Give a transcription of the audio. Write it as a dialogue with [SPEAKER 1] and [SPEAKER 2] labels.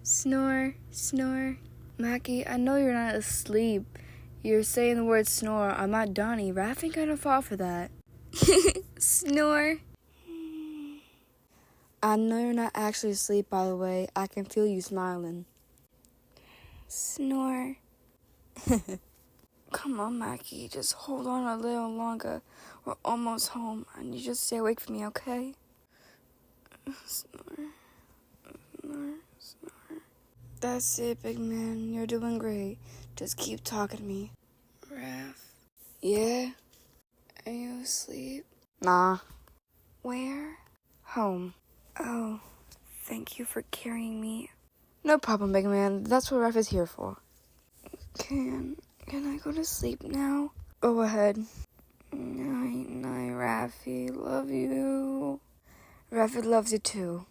[SPEAKER 1] Snore, snore. Mackie, I know you're not asleep. You're saying the word snore. I'm not Donnie. Raph ain't gonna fall for that. Snore. I know you're not actually asleep, by the way. I can feel you smiling. Snore. Come on, Mackie. Just hold on a little longer. We're almost home. I need you to stay awake for me, okay? Snore. Snore. Snore. That's it, big man. You're doing great. Just keep talking to me. Raph. Yeah? Are you asleep? Nah. Where? Home. Oh, thank you for carrying me. No problem, big man. That's what Raph is here for. Can I go to sleep now? Go ahead. Night, Raffy. Love you. Raffy loves you too.